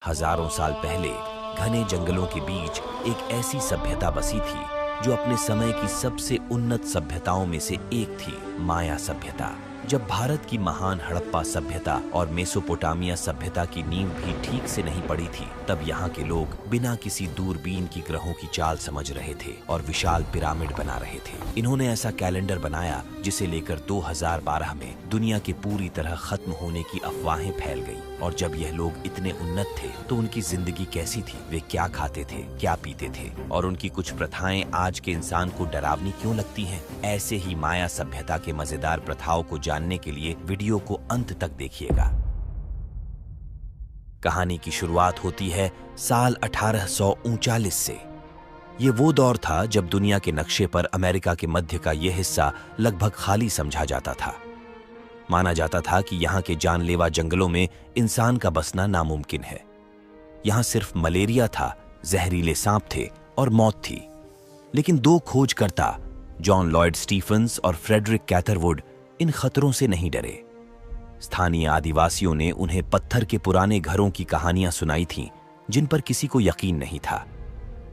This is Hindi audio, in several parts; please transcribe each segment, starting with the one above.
हजारों साल पहले घने जंगलों के बीच एक ऐसी सभ्यता बसी थी जो अपने समय की सबसे उन्नत सभ्यताओं में से एक थी, माया सभ्यता। जब भारत की महान हड़प्पा सभ्यता और मेसोपोटामिया सभ्यता की नींव भी ठीक से नहीं पड़ी थी, तब यहाँ के लोग बिना किसी दूरबीन की ग्रहों की चाल समझ रहे थे और विशाल पिरामिड बना रहे थे। इन्होंने ऐसा कैलेंडर बनाया जिसे लेकर 2012 में दुनिया के पूरी तरह खत्म होने की अफवाहें फैल गई। और जब यह लोग इतने उन्नत थे तो उनकी जिंदगी कैसी थी, वे क्या खाते थे, क्या पीते थे और उनकी कुछ प्रथाएं आज के इंसान को डरावनी क्यों लगती हैं? ऐसे ही माया सभ्यता के मजेदार प्रथाओं को जानने के लिए वीडियो को अंत तक देखिएगा। कहानी की शुरुआत होती है साल 1839 से। ये वो दौर था जब दुनिया के नक्शे पर अमेरिका के मध्य का यह हिस्सा लगभग खाली समझा जाता था। माना जाता था कि यहाँ के जानलेवा जंगलों में इंसान का बसना नामुमकिन है। यहाँ सिर्फ मलेरिया था, जहरीले सांप थे और मौत थी। लेकिन दो खोजकर्ता जॉन लॉयड स्टीफंस और फ्रेडरिक कैथरवुड इन खतरों से नहीं डरे। स्थानीय आदिवासियों ने उन्हें पत्थर के पुराने घरों की कहानियां सुनाई थीं, जिन पर किसी को यकीन नहीं था।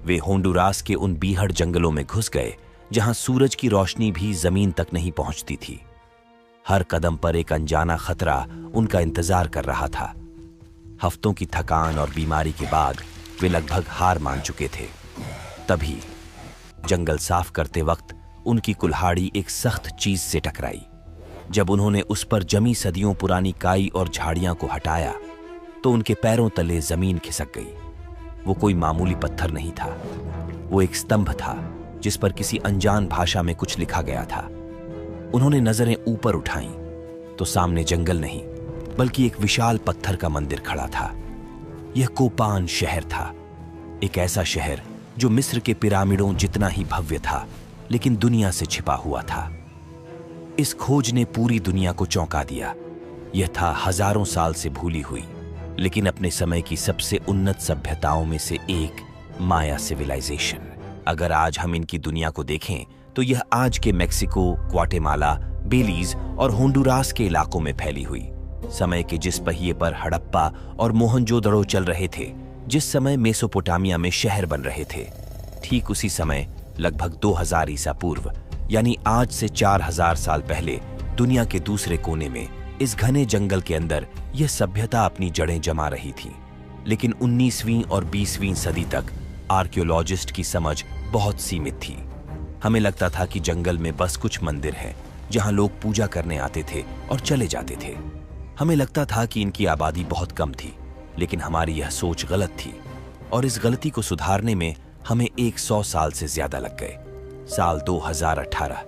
वे होंडुरास के उन बीहड़ जंगलों में घुस गए जहां सूरज की रोशनी भी जमीन तक नहीं पहुंचती थी। हर कदम पर एक अनजाना खतरा उनका इंतजार कर रहा था। हफ्तों की थकान और बीमारी के बाद वे लगभग हार मान चुके थे। तभी जंगल साफ करते वक्त उनकी कुल्हाड़ी एक सख्त चीज से टकराई। जब उन्होंने उस पर जमी सदियों पुरानी काई और झाड़ियां को हटाया तो उनके पैरों तले जमीन खिसक गई। वो कोई मामूली पत्थर नहीं था, वो एक स्तंभ था जिस पर किसी अनजान भाषा में कुछ लिखा गया था। उन्होंने नजरें ऊपर उठाईं तो सामने जंगल नहीं बल्कि एक विशाल पत्थर का मंदिर खड़ा था। यह कोपान शहर था, एक ऐसा शहर जो मिस्र के पिरामिडों जितना ही भव्य था लेकिन दुनिया से छिपा हुआ था। इस खोज ने पूरी दुनिया को चौंका दिया। यह था हजारों साल से भूली हुई लेकिन अपने समय की सबसे उन्नत सभ्यताओं में से एक, माया सिविलाइजेशन। अगर आज हम इनकी दुनिया को देखें तो यह आज के मेक्सिको, ग्वाटेमाला, बेलीज और होंडुरास के इलाकों में फैली हुई। समय के जिस पहिए पर हड़प्पा और मोहनजोदड़ो चल रहे थे, जिस समय मेसोपोटामिया में शहर बन रहे थे, ठीक उसी समय लगभग 2000 ईसा पूर्व यानी आज से 4000 साल पहले दुनिया के दूसरे कोने में इस घने जंगल के अंदर यह सभ्यता अपनी जड़ें जमा रही थी। लेकिन 19वीं और 20वीं सदी तक आर्कियोलॉजिस्ट की समझ बहुत सीमित थी। हमें लगता था कि जंगल में बस कुछ मंदिर हैं जहां लोग पूजा करने आते थे और चले जाते थे। हमें लगता था कि इनकी आबादी बहुत कम थी, लेकिन हमारी यह सोच गलत थी और इस गलती को सुधारने में हमें 100 साल से ज्यादा लग गए। साल 2018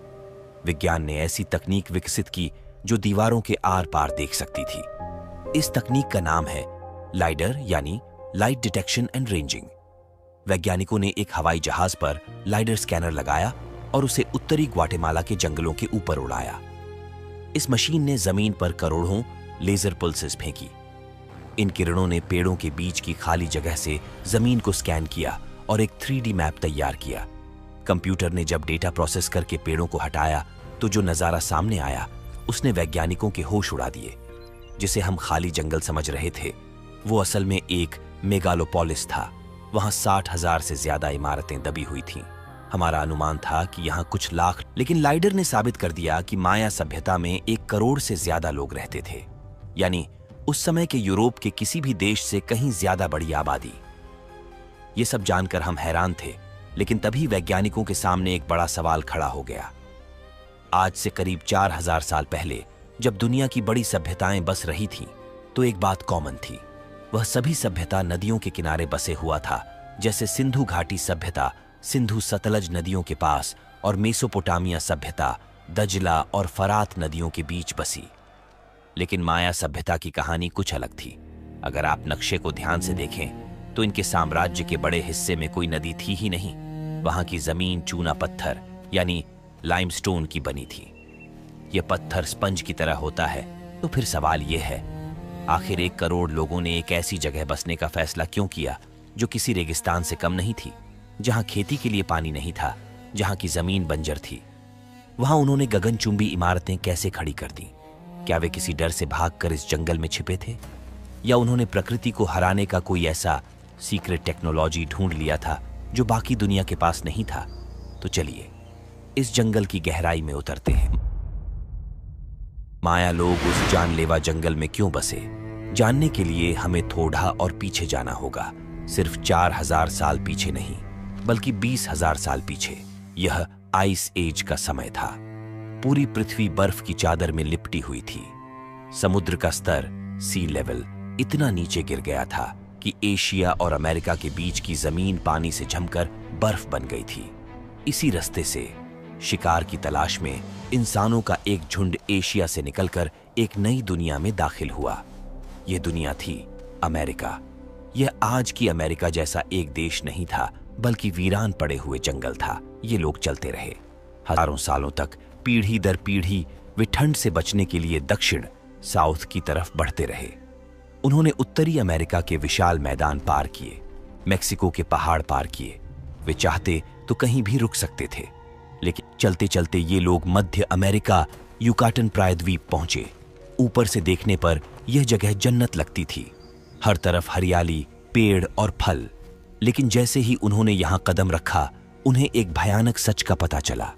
विज्ञान ने ऐसी तकनीक विकसित की जो दीवारों के आर पार देख सकती थी। इस तकनीक का नाम है लाइडर यानी लाइट डिटेक्शन एंड रेंजिंग। वैज्ञानिकों ने एक हवाई जहाज पर लाइडर स्कैनर लगाया और उसे उत्तरी ग्वाटेमाला के जंगलों के ऊपर उड़ाया। इस मशीन ने जमीन पर करोड़ों लेजर पल्सेस फेंकी। इन किरणों ने पेड़ों के बीच की खाली जगह से जमीन को स्कैन किया और एक 3D मैप तैयार किया। कंप्यूटर ने जब डेटा प्रोसेस करके पेड़ों को हटाया तो जो नजारा सामने आया उसने वैज्ञानिकों के होश उड़ा दिए। जिसे हम खाली जंगल समझ रहे थे वो असल में एक मेगालोपोलिस था। वहां 60,000 से ज्यादा इमारतें दबी हुई थीं। हमारा अनुमान था कि यहाँ कुछ लाख, लेकिन लाइडर ने साबित कर दिया कि माया सभ्यता में 1 करोड़ से ज्यादा लोग रहते थे, यानी उस समय के यूरोप के किसी भी देश से कहीं ज्यादा बड़ी आबादी। ये सब जानकर हम हैरान थे, लेकिन तभी वैज्ञानिकों के सामने एक बड़ा सवाल खड़ा हो गया। आज से करीब 4000 साल पहले जब दुनिया की बड़ी सभ्यताएं बस रही थीं, तो एक बात कॉमन थी। वह सभी सभ्यता नदियों के किनारे बसे हुआ था, जैसे सिंधु घाटी सभ्यता सिंधु सतलज नदियों के पास और मेसोपोटामिया सभ्यता दजला और फरात नदियों के बीच बसी। लेकिन माया सभ्यता की कहानी कुछ अलग थी। अगर आप नक्शे को ध्यान से देखें तो इनके साम्राज्य के बड़े हिस्से में कोई नदी थी ही नहीं। वहां की जमीन चूना पत्थर यानी लाइमस्टोन की बनी थी। यह पत्थर स्पंज की तरह होता है। तो फिर सवाल यह है, आखिर 1 करोड़ लोगों ने एक ऐसी जगह बसने का फैसला क्यों किया जो किसी रेगिस्तान से कम नहीं थी, जहां खेती के लिए पानी नहीं था, जहां की जमीन बंजर थी? वहां उन्होंने गगनचुंबी इमारतें कैसे खड़ी कर दी? क्या वे किसी डर से भागकर इस जंगल में छिपे थे, या उन्होंने प्रकृति को हराने का कोई ऐसा सीक्रेट टेक्नोलॉजी ढूंढ लिया था जो बाकी दुनिया के पास नहीं था? तो चलिए इस जंगल की गहराई में उतरते हैं। माया लोग उस जानलेवा जंगल में क्यों बसे, जानने के लिए हमें थोड़ा और पीछे जाना होगा। सिर्फ 4000 साल पीछे नहीं, बल्कि 20,000 साल पीछे। यह आइस एज का समय था। पूरी पृथ्वी बर्फ की चादर में लिपटी हुई थी। समुद्र का स्तर, सी लेवल, इतना नीचे गिर गया था कि एशिया और अमेरिका के बीच की जमीन पानी से जमकर बर्फ बन गई थी। इसी रास्ते से शिकार की तलाश में इंसानों का एक झुंड एशिया से निकलकर एक नई दुनिया में दाखिल हुआ। यह दुनिया थी अमेरिका। यह आज की अमेरिका जैसा एक देश नहीं था, बल्कि वीरान पड़े हुए जंगल था। ये लोग चलते रहे हजारों सालों तक। पीढ़ी दर पीढ़ी वे ठंड से बचने के लिए दक्षिण, साउथ की तरफ बढ़ते रहे। उन्होंने उत्तरी अमेरिका के विशाल मैदान पार किए, मेक्सिको के पहाड़ पार किए। वे चाहते तो कहीं भी रुक सकते थे, लेकिन चलते चलते ये लोग मध्य अमेरिका, युकाटन प्रायद्वीप पहुंचे। ऊपर से देखने पर यह जगह जन्नत लगती थी। हर तरफ हरियाली, पेड़ और फल। लेकिन जैसे ही उन्होंने यहां कदम रखा, उन्हें एक भयानक सच का पता चला।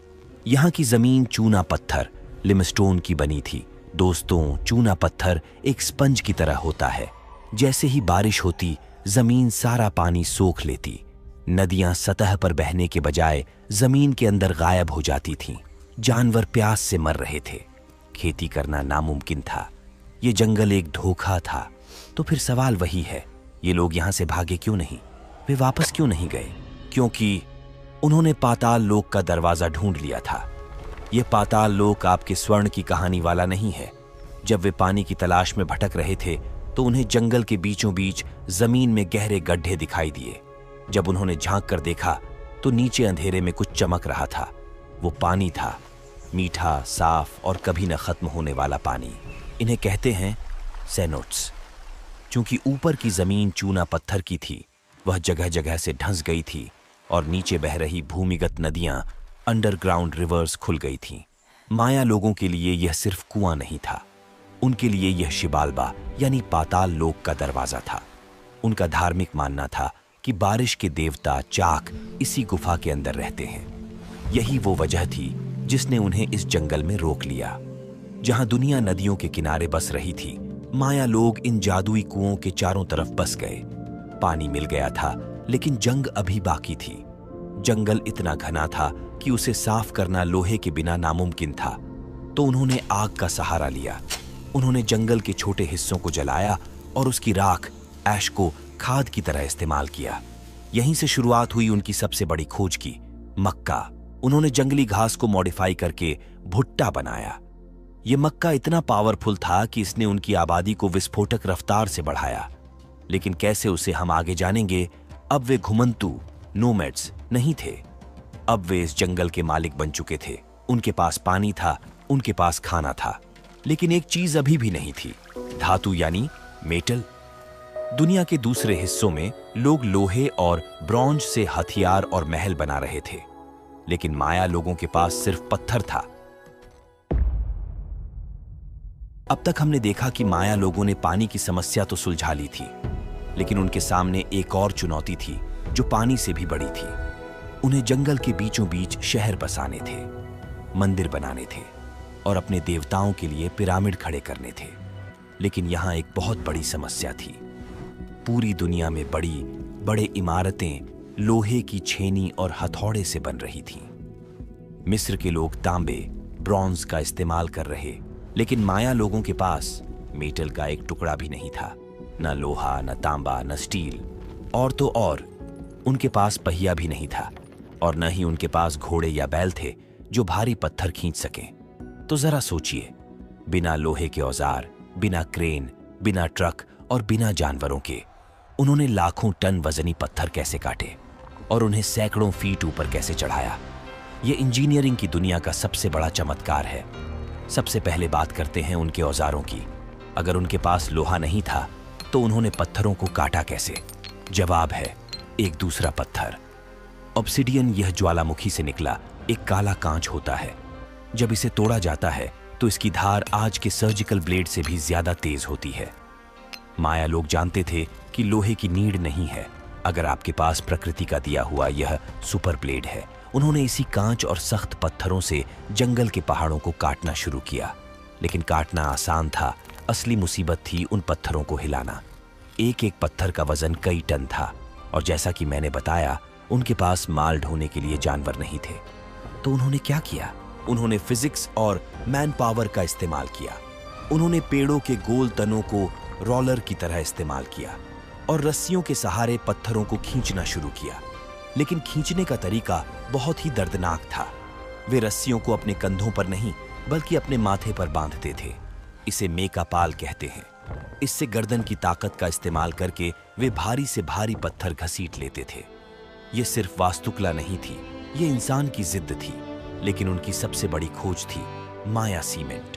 यहां की जमीन चूना पत्थर, लिमस्टोन की बनी थी। दोस्तों, चूना पत्थर एक स्पंज की तरह होता है। जैसे ही बारिश होती, जमीन सारा पानी सोख लेती। नदियां सतह पर बहने के बजाय जमीन के अंदर गायब हो जाती थीं। जानवर प्यास से मर रहे थे। खेती करना नामुमकिन था। ये जंगल एक धोखा था। तो फिर सवाल वही है, ये लोग यहां से भागे क्यों नहीं? वे वापस क्यों नहीं गए? क्योंकि उन्होंने पाताल लोक का दरवाजा ढूंढ लिया था। यह पाताल लोक आपके स्वर्ण की कहानी वाला नहीं है। जब वे पानी की तलाश में भटक रहे थे, तो उन्हें जंगल के बीचों बीच जमीन में गहरे गड्ढे दिखाई दिए। जब उन्होंने झांक कर देखा, तो नीचे अंधेरे में कुछ चमक रहा था। वो पानी था, मीठा, साफ और कभी न खत्म होने वाला पानी। इन्हें कहते हैं सैनोट्स। चूंकि ऊपर की जमीन चूना पत्थर की थी, वह जगह जगह से ढंस गई थी और नीचे बह रही भूमिगत नदियां, अंडरग्राउंड रिवर्स खुल गई थीं। माया लोगों के लिए यह सिर्फ कुआं नहीं था, उनके लिए यह शिबाल्बा यानी पाताल लोक का दरवाजा था। उनका धार्मिक मानना था कि बारिश के देवता चाक इसी गुफा के अंदर रहते हैं। यही वो वजह थी जिसने उन्हें इस जंगल में रोक लिया। जहां दुनिया नदियों के किनारे बस रही थी, माया लोग इन जादुई कुओं के चारों तरफ बस गए। पानी मिल गया था, लेकिन जंग अभी बाकी थी। जंगल इतना घना था कि उसे साफ करना लोहे के बिना नामुमकिन था। तो उन्होंने आग का सहारा लिया। उन्होंने जंगल के छोटे हिस्सों को जलाया और उसकी राख, ऐश को खाद की तरह इस्तेमाल किया। यहीं से शुरुआत हुई उनकी सबसे बड़ी खोज की, मक्का। उन्होंने जंगली घास को मॉडिफाई करके भुट्टा बनाया। यह मक्का इतना पावरफुल था कि इसने उनकी आबादी को विस्फोटक रफ्तार से बढ़ाया। लेकिन कैसे, उसे हम आगे जानेंगे। अब वे घुमंतू, नोमैड्स नहीं थे। अब वे इस जंगल के मालिक बन चुके थे। उनके पास पानी था, उनके पास खाना था, लेकिन एक चीज अभी भी नहीं थी, धातु यानी मेटल। दुनिया के दूसरे हिस्सों में लोग लोहे और ब्रॉन्ज से हथियार और महल बना रहे थे, लेकिन माया लोगों के पास सिर्फ पत्थर था। अब तक हमने देखा कि माया लोगों ने पानी की समस्या तो सुलझा ली थी, लेकिन उनके सामने एक और चुनौती थी जो पानी से भी बड़ी थी। उन्हें जंगल के बीचों बीच शहर बसाने थे, मंदिर बनाने थे और अपने देवताओं के लिए पिरामिड खड़े करने थे। लेकिन यहां एक बहुत बड़ी समस्या थी। पूरी दुनिया में बड़ी बड़े इमारतें लोहे की छेनी और हथौड़े से बन रही थीं। मिस्र के लोग तांबे, ब्रॉन्ज का इस्तेमाल कर रहे, लेकिन माया लोगों के पास मेटल का एक टुकड़ा भी नहीं था। न लोहा, न तांबा, न स्टील, और तो और उनके पास पहिया भी नहीं था, और न ही उनके पास घोड़े या बैल थे जो भारी पत्थर खींच सकें। तो जरा सोचिए, बिना लोहे के औजार, बिना क्रेन, बिना ट्रक और बिना जानवरों के उन्होंने लाखों टन वजनी पत्थर कैसे काटे और उन्हें सैकड़ों फीट ऊपर कैसे चढ़ाया। यह इंजीनियरिंग की दुनिया का सबसे बड़ा चमत्कार है। सबसे पहले बात करते हैं उनके औजारों की। अगर उनके पास लोहा नहीं था, तो उन्होंने पत्थरों को काटा कैसे? जवाब है एक दूसरा पत्थर, ऑब्सिडियन। यह ज्वालामुखी से निकला एक काला कांच होता है। जब इसे तोड़ा जाता है तो इसकी धार आज के सर्जिकल ब्लेड से भी ज्यादा तेज होती है। माया लोग जानते थे कि लोहे की नीड नहीं है अगर आपके पास प्रकृति का दिया हुआ यह सुपर ब्लेड है। उन्होंने इसी कांच और सख्त पत्थरों से जंगल के पहाड़ों को काटना शुरू किया। लेकिन काटना आसान था, असली मुसीबत थी उन पत्थरों को हिलाना। एक एक पत्थर का वजन कई टन था और जैसा कि मैंने बताया, उनके पास माल ढोने के लिए जानवर नहीं थे। तो उन्होंने क्या किया? उन्होंने फिजिक्स और मैन पावर का इस्तेमाल किया। उन्होंने पेड़ों के गोल तनों को रोलर की तरह इस्तेमाल किया और रस्सियों के सहारे पत्थरों को खींचना शुरू किया। लेकिन खींचने का तरीका बहुत ही दर्दनाक था। वे रस्सियों को अपने कंधों पर नहीं बल्कि अपने माथे पर बांधते थे। इसे मेकापाल कहते हैं। इससे गर्दन की ताकत का इस्तेमाल करके वे भारी से भारी पत्थर घसीट लेते थे। ये सिर्फ वास्तुकला नहीं थी, ये इंसान की जिद थी। लेकिन उनकी सबसे बड़ी खोज थी माया सीमेंट।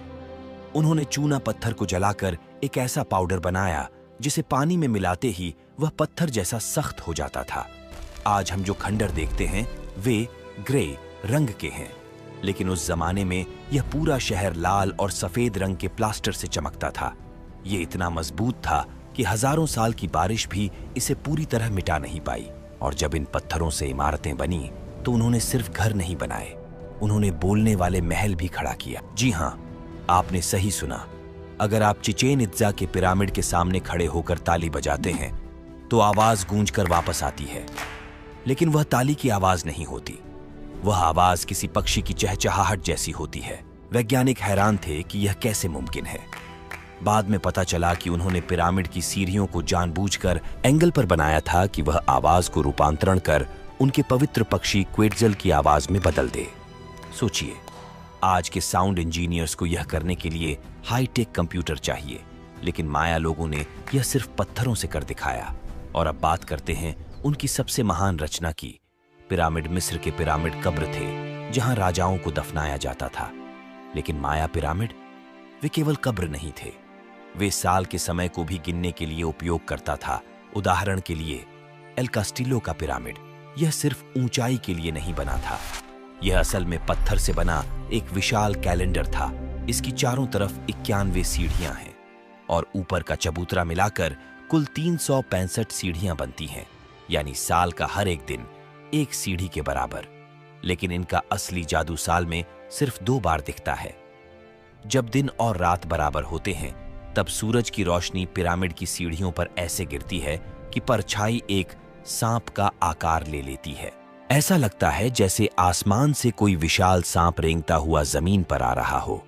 उन्होंने चूना पत्थर को जलाकर एक ऐसा पाउडर बनाया जिसे पानी में मिलाते ही वह पत्थर जैसा सख्त हो जाता था। आज हम जो खंडर देखते हैं वे ग्रे रंग के हैं, लेकिन उस जमाने में यह पूरा शहर लाल और सफेद रंग के प्लास्टर से चमकता था। ये इतना मजबूत था कि हजारों साल की बारिश भी इसे पूरी तरह मिटा नहीं पाई। और जब इन पत्थरों से इमारतें बनी तो उन्होंने सिर्फ घर नहीं बनाए, उन्होंने बोलने वाले महल भी खड़ा किया। जी हां, आपने सही सुना। अगर आप चिचेन इत्जा के पिरामिड के सामने खड़े होकर ताली बजाते हैं तो आवाज गूंजकर वापस आती है। लेकिन वह ताली की आवाज नहीं होती, वह आवाज किसी पक्षी की चहचहाहट जैसी होती है। वैज्ञानिक हैरान थे कि यह कैसे मुमकिन है। बाद में पता चला कि उन्होंने पिरामिड की सीढ़ियों को जानबूझकर एंगल पर बनाया था कि वह आवाज को रूपांतरण कर उनके पवित्र पक्षी क्वेट्जल की आवाज में बदल दे। सोचिए, आज के साउंड इंजीनियर्स को यह करने के लिए हाईटेक कंप्यूटर चाहिए, लेकिन माया लोगों ने यह सिर्फ पत्थरों से कर दिखाया। और अब बात करते हैं उनकी सबसे महान रचना की। पिरामिड मिस्र के पिरामिड कब्र थे जहां राजाओं को दफनाया जाता था। लेकिन माया पिरामिड, वे केवल कब्र नहीं थे, वे साल के समय को भी गिनने के लिए उपयोग करता था। उदाहरण के लिए एल कास्टिलो का पिरामिड, यह सिर्फ ऊंचाई के लिए नहीं बना था, यह असल में पत्थर से बना एक विशाल कैलेंडर था। इसकी चारों तरफ 91 सीढ़ियां हैं और ऊपर का चबूतरा मिलाकर कुल 365 सीढ़ियां बनती हैं, यानी साल का हर एक दिन एक सीढ़ी के बराबर। लेकिन इनका असली जादू साल में सिर्फ 2 बार दिखता है। जब दिन और रात बराबर होते हैं तब सूरज की रोशनी पिरामिड की सीढ़ियों पर ऐसे गिरती है कि परछाई एक सांप का आकार ले लेती है। ऐसा लगता है जैसे आसमान से कोई विशाल सांप रेंगता हुआ जमीन पर आ रहा हो।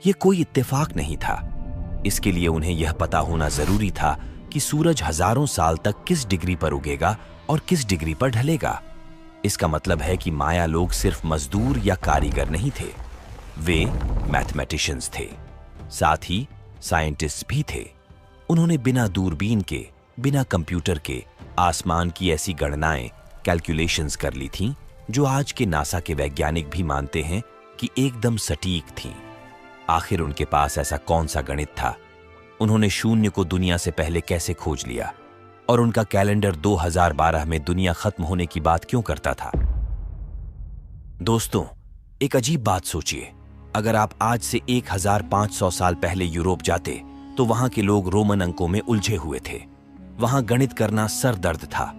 यह कोई इत्तेफाक नहीं था, इसके लिए उन्हें यह पता होना जरूरी था कि सूरज हजारों साल तक किस डिग्री पर उगेगा और किस डिग्री पर ढलेगा। इसका मतलब है कि माया लोग सिर्फ मजदूर या कारीगर नहीं थे, वे मैथमेटिशियंस थे, साथ ही साइंटिस्ट भी थे। उन्होंने बिना दूरबीन के, बिना कंप्यूटर के आसमान की ऐसी गणनाएं, कैलकुलेशंस कर ली थीं जो आज के नासा के वैज्ञानिक भी मानते हैं कि एकदम सटीक थीं। आखिर उनके पास ऐसा कौन सा गणित था? उन्होंने शून्य को दुनिया से पहले कैसे खोज लिया? और उनका कैलेंडर 2012 में दुनिया खत्म होने की बात क्यों करता था? दोस्तों, एक अजीब बात सोचिए। अगर आप आज से 1500 साल पहले यूरोप जाते तो वहां के लोग रोमन अंकों में उलझे हुए थे। वहां गणित करना सर दर्द था।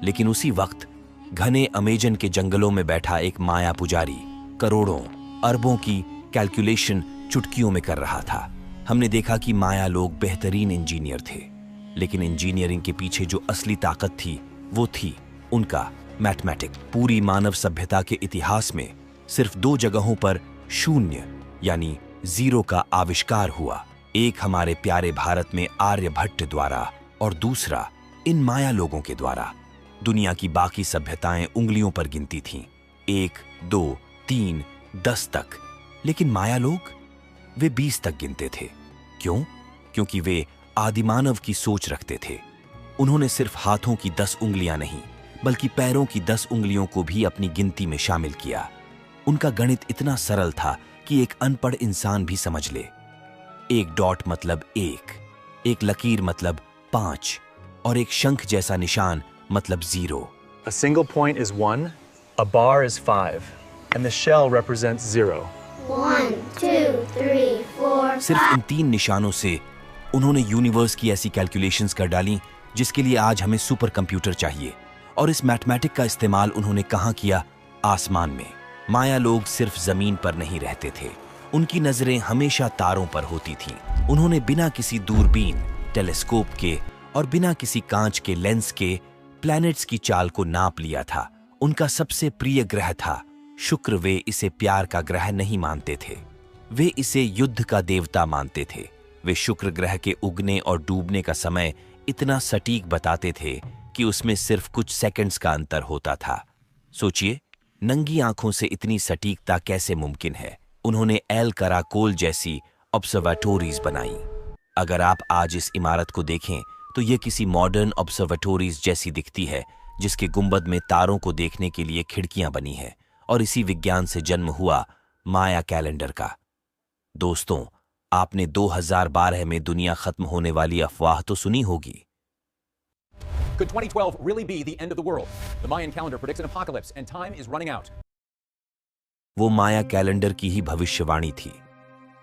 लेकिन उसी वक्त घने अमेजन के जंगलों में बैठा एक माया पुजारी करोड़ों अरबों की कैलकुलेशन चुटकियों में कर रहा था। हमने देखा कि माया लोग बेहतरीन इंजीनियर थे, लेकिन इंजीनियरिंग के पीछे जो असली ताकत थी वो थी उनका मैथमेटिक्स। पूरी मानव सभ्यता के इतिहास में सिर्फ 2 जगहों पर शून्य यानी जीरो का आविष्कार हुआ। एक हमारे प्यारे भारत में आर्यभट्ट द्वारा और दूसरा इन माया लोगों के द्वारा। दुनिया की बाकी सभ्यताएं उंगलियों पर गिनती थीं, 1, 2, 3, 10 तक। लेकिन माया लोग, वे 20 तक गिनते थे। क्यों? क्योंकि वे आदिमानव की सोच रखते थे। उन्होंने सिर्फ हाथों की 10 उंगलियां नहीं बल्कि पैरों की 10 उंगलियों को भी अपनी गिनती में शामिल किया। उनका गणित इतना सरल था कि एक अनपढ़ इंसान भी समझ ले। एक डॉट मतलब 1, एक लकीर मतलब 5 और एक शंख जैसा निशान मतलब 0। A single point is 1, a bar is 5, and the shell represents 0. 1, 2, 3, 4, 5. सिर्फ इन 3 निशानों से उन्होंने यूनिवर्स की ऐसी कैलकुलेशंस कर डाली जिसके लिए आज हमें सुपर कंप्यूटर चाहिए। और इस मैथमेटिक का इस्तेमाल उन्होंने कहाँ किया? आसमान में। माया लोग सिर्फ जमीन पर नहीं रहते थे, उनकी नजरें हमेशा तारों पर होती थीं। उन्होंने बिना किसी दूरबीन, टेलीस्कोप के और बिना किसी कांच के लेंस के प्लैनेट्स की चाल को नाप लिया था। उनका सबसे प्रिय ग्रह था शुक्र। वे इसे प्यार का ग्रह नहीं मानते थे, वे इसे युद्ध का देवता मानते थे। वे शुक्र ग्रह के उगने और डूबने का समय इतना सटीक बताते थे कि उसमें सिर्फ कुछ सेकंड्स का अंतर होता था। सोचिए, नंगी आंखों से इतनी सटीकता कैसे मुमकिन है? उन्होंने एल कराकोल जैसी ऑब्जर्वेटोरीज बनाई। अगर आप आज इस इमारत को देखें तो ये किसी मॉडर्न ऑब्जर्वेटोरीज जैसी दिखती है, जिसके गुंबद में तारों को देखने के लिए खिड़कियां बनी हैं। और इसी विज्ञान से जन्म हुआ माया कैलेंडर का। दोस्तों, आपने 2012 में दुनिया खत्म होने वाली अफवाह तो सुनी होगी। Could 2012 really be the end of the world? The Mayan calendar predicts an apocalypse and time is running out. वो माया कैलेंडर की ही भविष्यवाणी थी,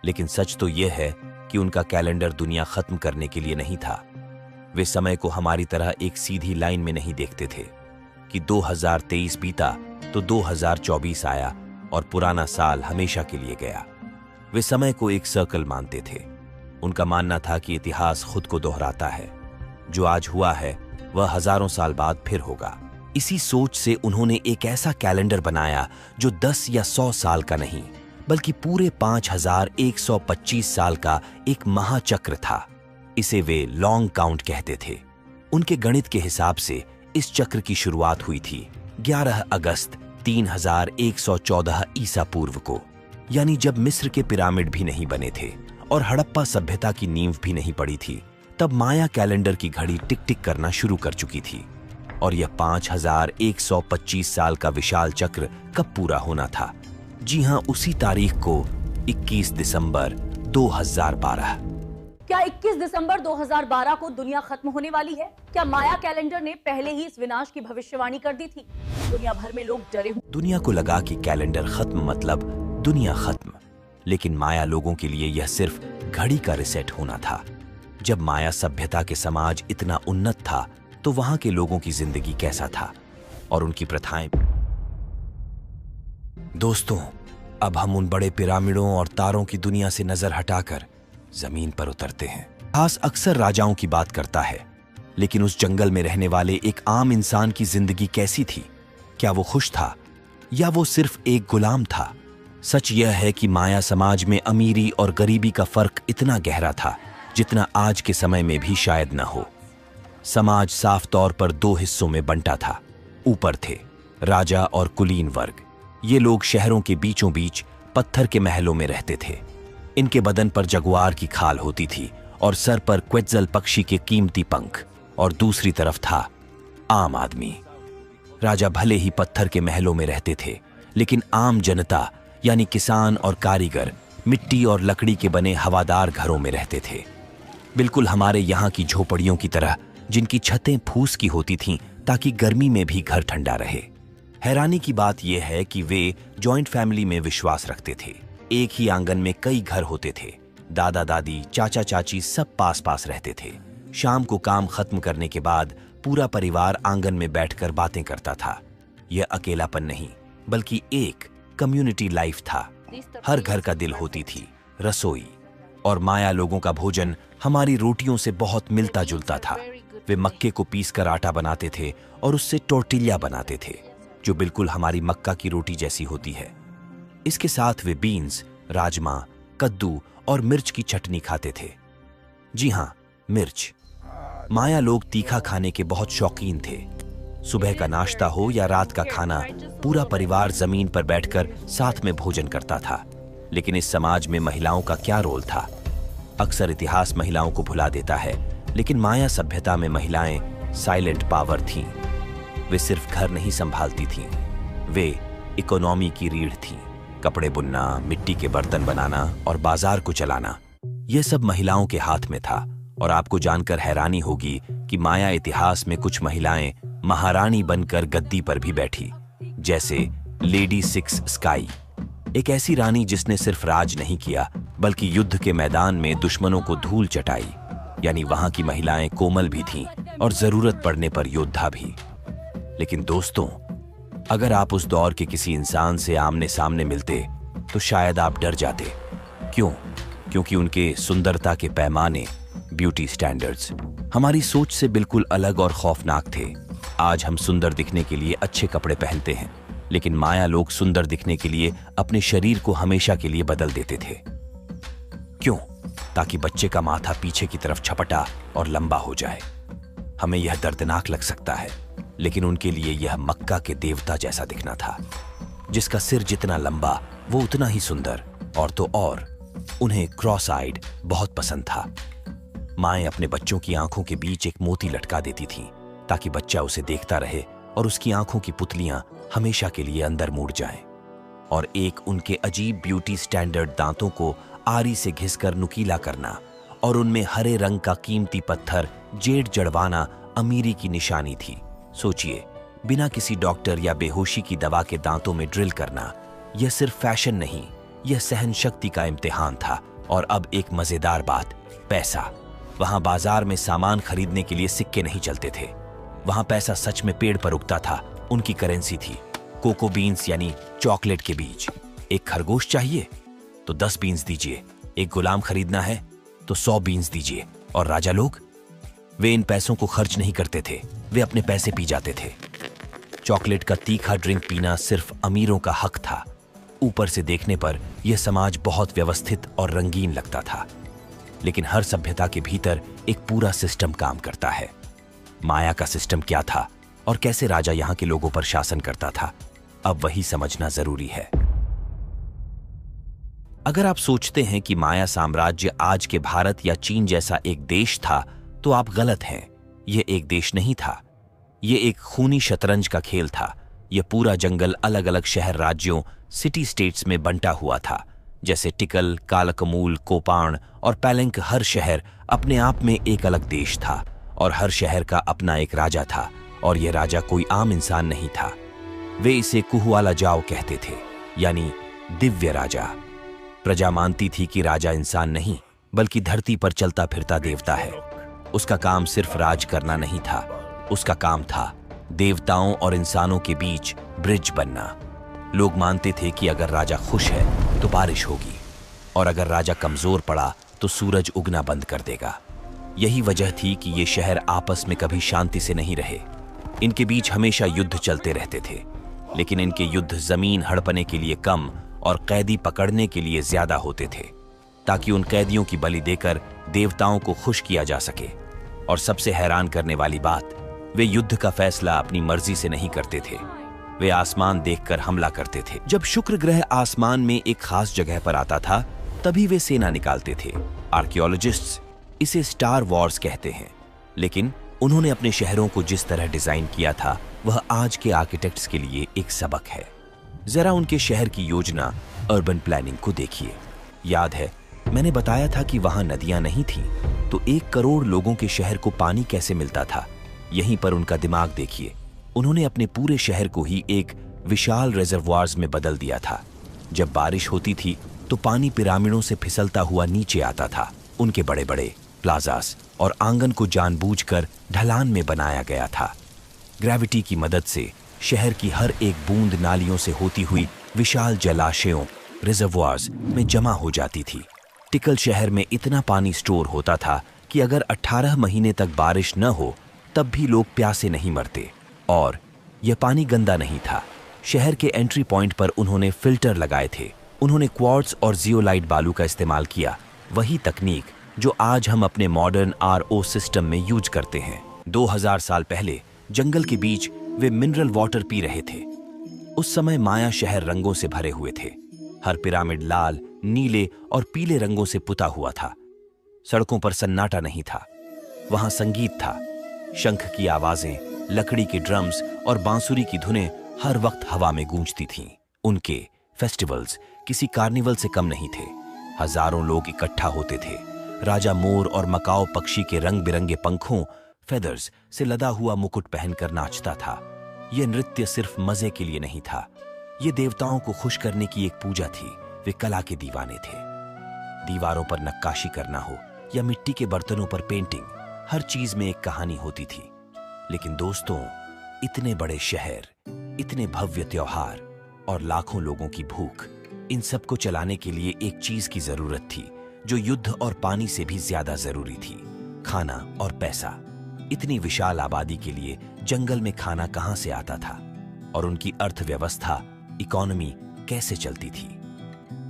लेकिन सच तो यह है कि उनका कैलेंडर दुनिया खत्म करने के लिए नहीं था। वे समय को हमारी तरह एक सीधी लाइन में नहीं देखते थे कि 2023 बीता तो 2024 आया और पुराना साल हमेशा के लिए गया। वे समय को एक सर्कल मानते थे। उनका मानना था कि इतिहास खुद को दोहराता है। जो आज हुआ है वह हजारों साल बाद फिर होगा। इसी सोच से उन्होंने एक ऐसा कैलेंडर बनाया जो 10 या 100 साल का नहीं, बल्कि पूरे 5125 साल का एक महाचक्र था। इसे वे लॉन्ग काउंट कहते थे। उनके गणित के हिसाब से इस चक्र की शुरुआत हुई थी 11 अगस्त 3114 ईसा पूर्व को, यानी जब मिस्र के पिरामिड भी नहीं बने थे और हड़प्पा सभ्यता की नींव भी नहीं पड़ी थी। तब माया कैलेंडर की घड़ी टिक टिक करना शुरू कर चुकी थी। और यह 5125 साल का विशाल चक्र कब पूरा होना था? जी हां, उसी तारीख को 21 दिसंबर 2012। क्या 21 दिसंबर 2012 को दुनिया खत्म होने वाली है? क्या माया कैलेंडर ने पहले ही इस विनाश की भविष्यवाणी कर दी थी? दुनिया भर में लोग डरे हुए। दुनिया को लगा कि कैलेंडर खत्म मतलब दुनिया खत्म, लेकिन माया लोगों के लिए यह सिर्फ घड़ी का रिसेट होना था। जब माया सभ्यता के समाज इतना उन्नत था तो वहां के लोगों की जिंदगी कैसा था और उनकी प्रथाएं। दोस्तों, अब हम उन बड़े पिरामिडों और तारों की दुनिया से नजर हटाकर जमीन पर उतरते हैं। इतिहास अक्सर राजाओं की बात करता है, लेकिन उस जंगल में रहने वाले एक आम इंसान की जिंदगी कैसी थी? क्या वो खुश था या वो सिर्फ एक गुलाम था? सच यह है कि माया समाज में अमीरी और गरीबी का फर्क इतना गहरा था जितना आज के समय में भी शायद न हो। समाज साफ तौर पर दो हिस्सों में बंटा था। ऊपर थे राजा और कुलीन वर्ग। ये लोग शहरों के बीचों बीच पत्थर के महलों में रहते थे। इनके बदन पर जगुआर की खाल होती थी और सर पर क्वेट्जल पक्षी के कीमती पंख। और दूसरी तरफ था आम आदमी। राजा भले ही पत्थर के महलों में रहते थे, लेकिन आम जनता यानी किसान और कारीगर मिट्टी और लकड़ी के बने हवादार घरों में रहते थे, बिल्कुल हमारे यहाँ की झोपड़ियों की तरह, जिनकी छतें फूस की होती थीं ताकि गर्मी में भी घर ठंडा रहे। हैरानी की बात यह है कि वे जॉइंट फैमिली में विश्वास रखते थे। एक ही आंगन में कई घर होते थे। दादा दादी, चाचा चाची सब पास पास रहते थे। शाम को काम खत्म करने के बाद पूरा परिवार आंगन में बैठकर बातें करता था। यह अकेलापन नहीं, बल्कि एक कम्युनिटी लाइफ था। हर घर का दिल होती थी रसोई। और माया लोगों का भोजन हमारी रोटियों से बहुत मिलता जुलता था। वे मक्के को पीसकर आटा बनाते थे और उससे टोर्टिल्या बनाते थे, जो बिल्कुल हमारी मक्का की रोटी जैसी होती है। इसके साथ वे बीन्स, राजमा, कद्दू और मिर्च की चटनी खाते थे। जी हाँ, मिर्च। माया लोग तीखा खाने के बहुत शौकीन थे। सुबह का नाश्ता हो या रात का खाना, पूरा परिवार जमीन पर बैठकर साथ में भोजन करता था। लेकिन इस समाज में महिलाओं का क्या रोल था? अक्सर इतिहास महिलाओं को भुला देता है, लेकिन माया सभ्यता में महिलाएं साइलेंट पावर थीं। वे सिर्फ घर नहीं संभालती थीं, वे इकोनॉमी की रीढ़ थीं। कपड़े बुनना, मिट्टी के बर्तन बनाना और बाजार को चलाना, यह सब महिलाओं के हाथ में था। और आपको जानकर हैरानी होगी कि माया इतिहास में कुछ महिलाएं महारानी बनकर गद्दी पर भी बैठी, जैसे लेडी सिक्स स्काई, एक ऐसी रानी जिसने सिर्फ राज नहीं किया बल्कि युद्ध के मैदान में दुश्मनों को धूल चटाई। यानी वहां की महिलाएं कोमल भी थीं और जरूरत पड़ने पर योद्धा भी। लेकिन दोस्तों, अगर आप उस दौर के किसी इंसान से आमने सामने मिलते तो शायद आप डर जाते। क्यों? क्योंकि उनके सुंदरता के पैमाने, ब्यूटी स्टैंडर्ड्स, हमारी सोच से बिल्कुल अलग और खौफनाक थे। आज हम सुंदर दिखने के लिए अच्छे कपड़े पहनते हैं, लेकिन माया लोग सुंदर दिखने के लिए अपने शरीर को हमेशा के लिए बदल देते थे। क्यों? ताकि बच्चे का माथा पीछे की तरफ छपटा और लंबा हो जाए। हमें यह दर्दनाक लग सकता है, लेकिन उनके लिए यह मक्का के देवता जैसा दिखना था। जिसका सिर जितना लंबा वो उतना ही सुंदर, और तो और उन्हें क्रॉस आइड बहुत पसंद था। माएं अपने बच्चों की आंखों के बीच एक मोती लटका देती थीं ताकि बच्चा उसे देखता रहे और उसकी आंखों की पुतलियां हमेशा के लिए अंदर मुड़ जाएं। और एक उनके अजीब ब्यूटी स्टैंडर्ड दांतों को आरी से घिसकर नुकीला करना और उनमें हरे रंग का कीमती पत्थर जेड जड़वाना अमीरी की निशानी थी। सोचिए, बिना किसी डॉक्टर या बेहोशी की दवा के दांतों में ड्रिल करना, यह सिर्फ फैशन नहीं, यह सहन शक्ति का इम्तिहान था। और अब एक मजेदार बात, पैसा। वहां बाजार में सामान खरीदने के लिए सिक्के नहीं चलते थे। वहां पैसा सच में पेड़ पर उगता था। उनकी करेंसी थी कोको बीन्स, यानी चॉकलेट के बीज। एक खरगोश चाहिए तो 10 बीन्स दीजिए, एक गुलाम खरीदना है तो 100 बीन्स दीजिए। और राजा लोग, वे इन पैसों को खर्च नहीं करते थे, वे अपने पैसे पी जाते थे। चॉकलेट का तीखा ड्रिंक पीना सिर्फ अमीरों का हक था। ऊपर से देखने पर यह समाज बहुत व्यवस्थित और रंगीन लगता था, लेकिन हर सभ्यता के भीतर एक पूरा सिस्टम काम करता है। माया का सिस्टम क्या था और कैसे राजा यहां के लोगों पर शासन करता था, अब वही समझना जरूरी है। अगर आप सोचते हैं कि माया साम्राज्य आज के भारत या चीन जैसा एक देश था, तो आप गलत हैं। यह एक देश नहीं था, यह एक खूनी शतरंज का खेल था। यह पूरा जंगल अलग अलग शहर राज्यों, सिटी स्टेट्स में बंटा हुआ था। जैसे टिकल, कालकमूल, कोपाण और पैलेंक, हर शहर अपने आप में एक अलग देश था और हर शहर का अपना एक राजा था। और यह राजा कोई आम इंसान नहीं था। वे इसे कुहवाला जाओ कहते थे, यानी दिव्य राजा। प्रजा मानती थी कि राजा इंसान नहीं, बल्कि धरती पर चलता फिरता देवता है। उसका काम सिर्फ राज करना नहीं था, उसका काम था देवताओं और इंसानों के बीच ब्रिज बनना। लोग मानते थे कि अगर राजा खुश है तो बारिश होगी, और अगर राजा कमजोर पड़ा तो सूरज उगना बंद कर देगा। यही वजह थी कि ये शहर आपस में कभी शांति से नहीं रहे। इनके बीच हमेशा युद्ध चलते रहते थे, लेकिन इनके युद्ध जमीन हड़पने के लिए कम और कैदी पकड़ने के लिए ज्यादा होते थे, ताकि उन कैदियों की बलि देकर देवताओं को खुश किया जा सके। और सबसे हैरान करने वाली बात, वे युद्ध का फैसला अपनी मर्जी से नहीं करते थे, वे आसमान देखकर हमला करते थे। जब शुक्र ग्रह आसमान में एक खास जगह पर आता था, तभी वे सेना निकालते थे। आर्कियोलॉजिस्ट्स इसे स्टार वॉर्स कहते हैं, लेकिन उन्होंने अपने शहरों को जिस तरह डिजाइन किया था, वह आज के आर्किटेक्ट्स के लिए एक सबक है। जरा उनके शहर की योजना, अर्बन प्लानिंग को देखिए। याद है, मैंने बताया था कि वहां नदियां नहीं थीं, तो 1 करोड़ लोगों के शहर को पानी कैसे मिलता था। यहीं पर उनका दिमाग देखिए। उन्होंने अपने पूरे शहर को ही एक विशाल रिजर्वॉयर्स में बदल दिया था। जब बारिश होती थी तो पानी पिरामिडों से फिसलता हुआ नीचे आता था। उनके बड़े बड़े प्लाजास और आंगन को जानबूझकर ढलान में बनाया गया था। ग्रेविटी की मदद से शहर की हर एक बूंद नालियों से होती हुई विशाल जलाशयों, रिजर्वॉयर्स में जमा हो जाती थी। टिकल शहर में इतना पानी स्टोर होता था कि अगर 18 महीने तक बारिश न हो तब भी लोग प्यासे नहीं मरते। और यह पानी गंदा नहीं था। शहर के एंट्री पॉइंट पर उन्होंने फिल्टर लगाए थे। उन्होंने क्वार्ट्ज और जियोलाइट बालू का इस्तेमाल किया, वही तकनीक जो आज हम अपने मॉडर्न RO सिस्टम में यूज करते हैं। 2000 साल पहले जंगल के बीच वे मिनरल वाटर पी रहे थे। उस समय माया शहर रंगों से भरे हुए थे। हर पिरामिड लाल, नीले और पीले रंगों से पुता हुआ था। सड़कों पर सन्नाटा नहीं था, वहां संगीत था। शंख की आवाजें, लकड़ी के ड्रम्स और बांसुरी की धुनें हर वक्त हवा में गूंजती थीं। उनके फेस्टिवल्स किसी कार्निवल से कम नहीं थे। हजारों लोग इकट्ठा होते थे। राजा मोर और मकाओ पक्षी के रंग बिरंगे पंखों, फेदर्स से लदा हुआ मुकुट पहनकर नाचता था। यह नृत्य सिर्फ मजे के लिए नहीं था, यह देवताओं को खुश करने की एक पूजा थी। वे कला के दीवाने थे। दीवारों पर नक्काशी करना हो या मिट्टी के बर्तनों पर पेंटिंग, हर चीज में एक कहानी होती थी। लेकिन दोस्तों, इतने बड़े शहर, इतने भव्य त्योहार और लाखों लोगों की भूख, इन सब को चलाने के लिए एक चीज की जरूरत थी जो युद्ध और पानी से भी ज्यादा जरूरी थी, खाना और पैसा। इतनी विशाल आबादी के लिए जंगल में खाना कहां से आता था और उनकी अर्थव्यवस्था, इकोनॉमी कैसे चलती थी?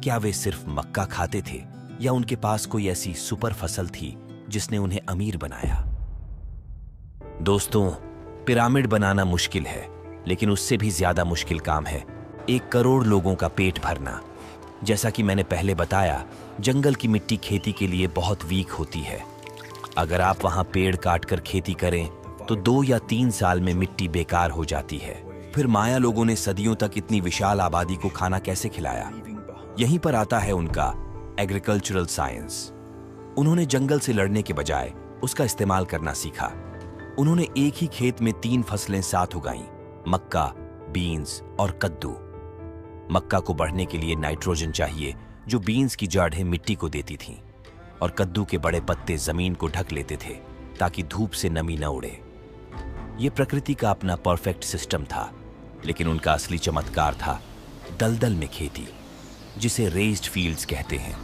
क्या वे सिर्फ मक्का खाते थे या उनके पास कोई ऐसी सुपर फसल थी जिसने उन्हें अमीर बनाया? दोस्तों, पिरामिड बनाना मुश्किल है, लेकिन उससे भी ज्यादा मुश्किल काम है 1 करोड़ लोगों का पेट भरना। जैसा कि मैंने पहले बताया, जंगल की मिट्टी खेती के लिए बहुत वीक होती है। अगर आप वहां पेड़ काटकर खेती करें तो 2 या 3 साल में मिट्टी बेकार हो जाती है। फिर माया लोगों ने सदियों तक इतनी विशाल आबादी को खाना कैसे खिलाया? यहीं पर आता है उनका एग्रीकल्चरल साइंस। उन्होंने जंगल से लड़ने के बजाय उसका इस्तेमाल करना सीखा। उन्होंने एक ही खेत में 3 फसलें साथ उगाईं, मक्का, बीन्स और कद्दू। मक्का को बढ़ने के लिए नाइट्रोजन चाहिए जो बीन्स की जड़ें मिट्टी को देती थीं, और कद्दू के बड़े पत्ते जमीन को ढक लेते थे ताकि धूप से नमी न उड़े। यह प्रकृति का अपना परफेक्ट सिस्टम था, लेकिन उनका असली चमत्कार था दलदल में खेती, जिसे रेज्ड फील्ड्स कहते हैं।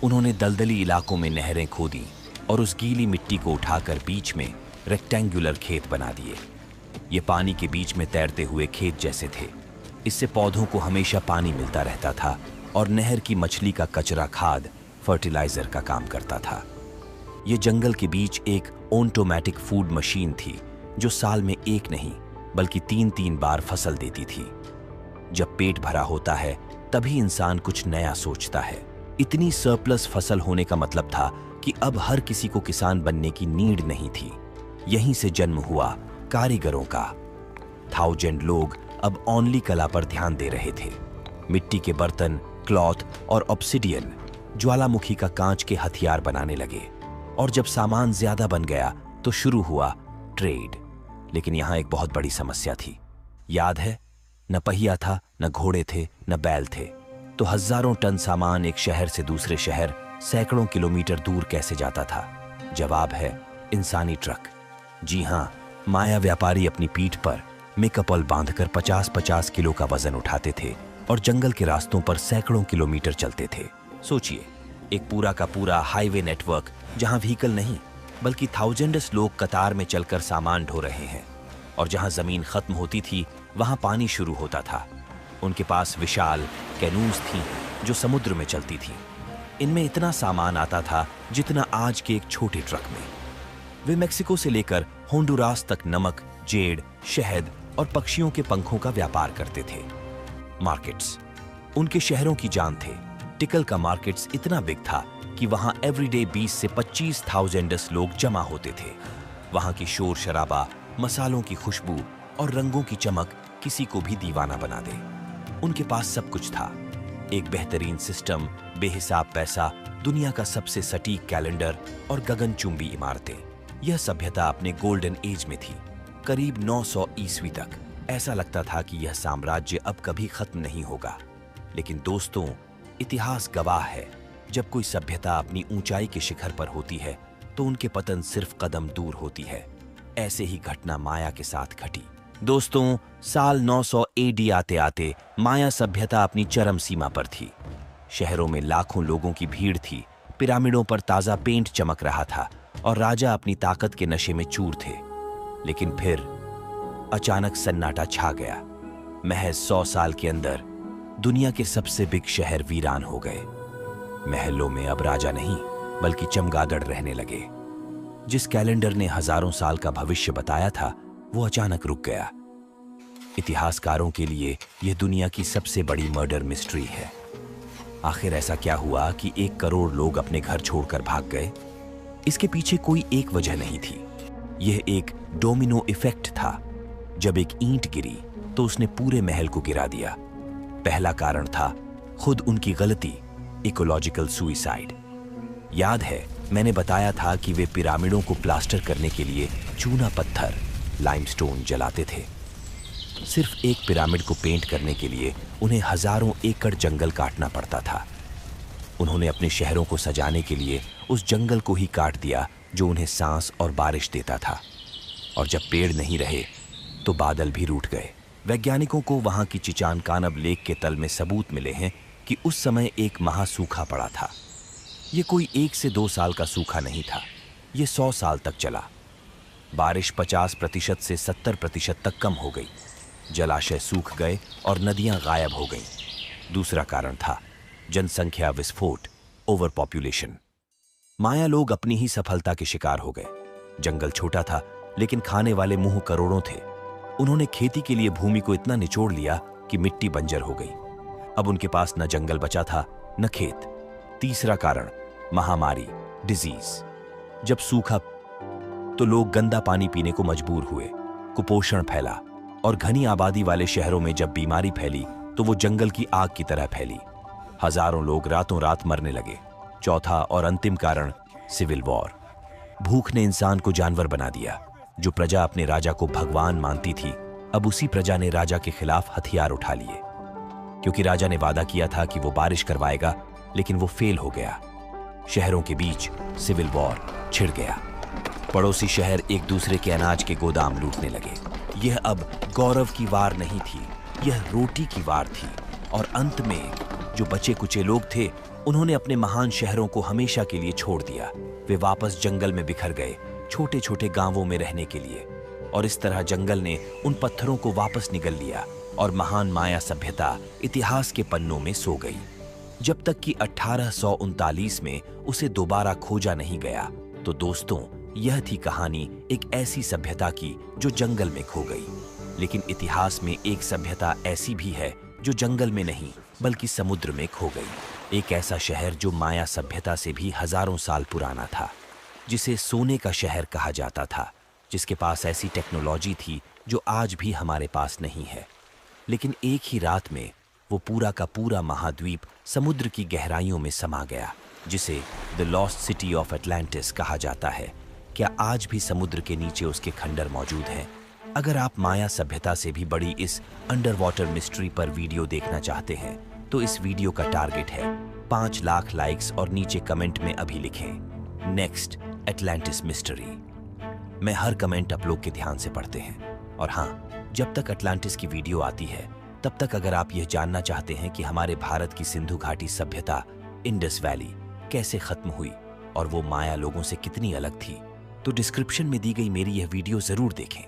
उन्होंने दलदली इलाकों में नहरें खोदी और उस गीली मिट्टी को उठाकर बीच में रेक्टेंगुलर खेत बना दिए। ये पानी के बीच में तैरते हुए खेत जैसे थे। इससे पौधों को हमेशा पानी मिलता रहता था और नहर की मछली का कचरा खाद फर्टिलाइजर का काम करता था। ये जंगल के बीच एक ऑटोमेटिक फूड मशीन थी जो साल में 1 नहीं बल्कि 3-3 बार फसल देती थी। जब पेट भरा होता है तभी इंसान कुछ नया सोचता है। इतनी सरप्लस फसल होने का मतलब था कि अब हर किसी को किसान बनने की नीड नहीं थी। यहीं से जन्म हुआ कारीगरों का। 1000 लोग अब ओनली कला पर ध्यान दे रहे थे। मिट्टी के बर्तन, क्लॉथ और ऑब्सिडियन, ज्वालामुखी का कांच के हथियार बनाने लगे। और जब सामान ज्यादा बन गया तो शुरू हुआ ट्रेड। लेकिन यहां एक बहुत बड़ी समस्या थी। याद है, न पहिया था, न घोड़े थे, न बैल थे। तो हजारों टन सामान एक शहर से दूसरे शहर सैकड़ों किलोमीटर दूर कैसे जाता था? जवाब है इंसानी ट्रक। जी हां, माया व्यापारी अपनी पीठ पर मेकअपल बांधकर 50-50 किलो का वजन उठाते थे और जंगल के रास्तों पर सैकड़ों किलोमीटर चलते थे। सोचिए, एक पूरा का पूरा हाईवे नेटवर्क जहां व्हीकल नहीं बल्कि थाउजेंड्स लोग कतार में चलकर सामान ढो रहे हैं, और जहां जमीन खत्म होती थी वहां पानी शुरू होता था। उनके पास विशाल कैनूज थी जो समुद्र में चलती थी। इनमें इतना सामान आता था जितना आज के एक छोटे ट्रक में। वे मेक्सिको से लेकर होंडुरास तक नमक, जेड, शहद और पक्षियों के पंखों का व्यापार करते थे। मार्केट्स उनके शहरों की जान थे। टिकल का मार्केट्स इतना बिग था कि वहां एवरीडे 20 से 25,000 लोग जमा होते थे। वहां की शोर शराबा, मसालों की खुशबू और रंगों की चमक किसी को भी दीवाना बना दे। उनके पास सब कुछ था, एक बेहतरीन सिस्टम, बेहिसाब पैसा, दुनिया का सबसे सटीक कैलेंडर और गगनचुंबी इमारतें। यह सभ्यता अपने गोल्डन एज में थी, करीब 900 ईस्वी तक। ऐसा लगता था कि यह साम्राज्य अब कभी खत्म नहीं होगा। लेकिन दोस्तों, इतिहास गवाह है, जब कोई सभ्यता अपनी ऊंचाई के शिखर पर होती है तो उनके पतन सिर्फ कदम दूर होती है। ऐसे ही घटना माया के साथ घटी। दोस्तों, साल 900 AD आते आते माया सभ्यता अपनी चरम सीमा पर थी। शहरों में लाखों लोगों की भीड़ थी, पिरामिडों पर ताजा पेंट चमक रहा था और राजा अपनी ताकत के नशे में चूर थे। लेकिन फिर अचानक सन्नाटा छा गया। महज 100 साल के अंदर दुनिया के सबसे बिग शहर वीरान हो गए। महलों में अब राजा नहीं बल्कि चमगादड़ रहने लगे। जिस कैलेंडर ने हजारों साल का भविष्य बताया था वो अचानक रुक गया। इतिहासकारों के लिए यह दुनिया की सबसे बड़ी मर्डर मिस्ट्री है। आखिर ऐसा क्या हुआ कि 1 करोड़ लोग अपने घर छोड़कर भाग गए? इसके पीछे कोई एक वजह नहीं थी। यह एक डोमिनो इफेक्ट था। जब एक ईंट गिरी तो उसने पूरे महल को गिरा दिया। पहला कारण था खुद उनकी गलती, इकोलॉजिकल सुइसाइड। याद है, मैंने बताया था कि वे पिरामिडों को प्लास्टर करने के लिए चूना पत्थर, लाइमस्टोन जलाते थे। सिर्फ एक पिरामिड को पेंट करने के लिए उन्हें हजारों एकड़ जंगल काटना पड़ता था। उन्होंने अपने शहरों को सजाने के लिए उस जंगल को ही काट दिया जो उन्हें सांस और बारिश देता था। और जब पेड़ नहीं रहे तो बादल भी रूठ गए। वैज्ञानिकों को वहां की चिचानकानब लेक के तल में सबूत मिले हैं कि उस समय एक महासूखा पड़ा था। ये कोई 1 से 2 साल का सूखा नहीं था, ये 100 साल तक चला। बारिश 50% से 70% तक कम हो गई, जलाशय सूख गए और नदियां गायब हो गईं। दूसरा कारण था जनसंख्या विस्फोट, ओवर पॉपुलेशन। माया लोग अपनी ही सफलता के शिकार हो गए। जंगल छोटा था लेकिन खाने वाले मुंह करोड़ों थे। उन्होंने खेती के लिए भूमि को इतना निचोड़ लिया कि मिट्टी बंजर हो गई। अब उनके पास न जंगल बचा था न खेत। तीसरा कारण महामारी, डिजीज। जब सूखा तो लोग गंदा पानी पीने को मजबूर हुए, कुपोषण फैला और घनी आबादी वाले शहरों में जब बीमारी फैली तो वो जंगल की आग की तरह फैली। हजारों लोग रातों रात मरने लगे। चौथा और अंतिम कारण सिविल वॉर। भूख ने इंसान को जानवर बना दिया। जो प्रजा अपने राजा को भगवान मानती थी, अब उसी प्रजा ने राजा के खिलाफ हथियार उठा लिए। क्योंकि राजा ने वादा किया था कि वो बारिश करवाएगा, लेकिन वो फेल हो गया। शहरों के बीच सिविल वॉर छिड़ गया। पड़ोसी शहर एक दूसरे के अनाज के गोदाम लूटने लगे। यह अब गौरव की वार नहीं थी, यह रोटी की वार थी। और अंत में जो बचे कुचे लोग थे, उन्होंने अपने महान शहरों को हमेशा के लिए छोड़ दिया। वे वापस जंगल में बिखर गए, छोटे छोटे गांवों में रहने के लिए। और इस तरह जंगल ने उन पत्थरों को वापस निगल लिया और महान माया सभ्यता इतिहास के पन्नों में सो गई। जब तक कि 1839 में उसे दोबारा खोजा नहीं गया। तो दोस्तों, यह थी कहानी एक ऐसी सभ्यता की जो जंगल में खो गई। लेकिन इतिहास में एक सभ्यता ऐसी भी है जो जंगल में नहीं बल्कि समुद्र में खो गई। एक ऐसा शहर जो माया सभ्यता से भी हजारों साल पुराना था, जिसे सोने का शहर कहा जाता था, जिसके पास ऐसी टेक्नोलॉजी थी जो आज भी हमारे पास नहीं है। लेकिन एक ही रात में वो पूरा का पूरा महाद्वीप समुद्र की गहराइयों में समा गया, जिसे the lost city of Atlantis कहा जाता है। क्या आज भी समुद्र के नीचे उसके खंडर मौजूद हैं? अगर आप माया सभ्यता से भी बड़ी इस अंडर वाटर मिस्ट्री पर वीडियो देखना चाहते हैं तो इस वीडियो का टारगेट है 5 लाख लाइक्स और नीचे कमेंट में अभी लिखें नेक्स्ट एटलांटिस मिस्ट्री। मैं हर कमेंट आप लोग के ध्यान से पढ़ते हैं। और हाँ, जब तक अटलांटिस की वीडियो आती है तब तक अगर आप यह जानना चाहते हैं कि हमारे भारत की सिंधु घाटी सभ्यता इंडस वैली कैसे खत्म हुई और वो माया लोगों से कितनी अलग थी, तो डिस्क्रिप्शन में दी गई मेरी यह वीडियो जरूर देखें।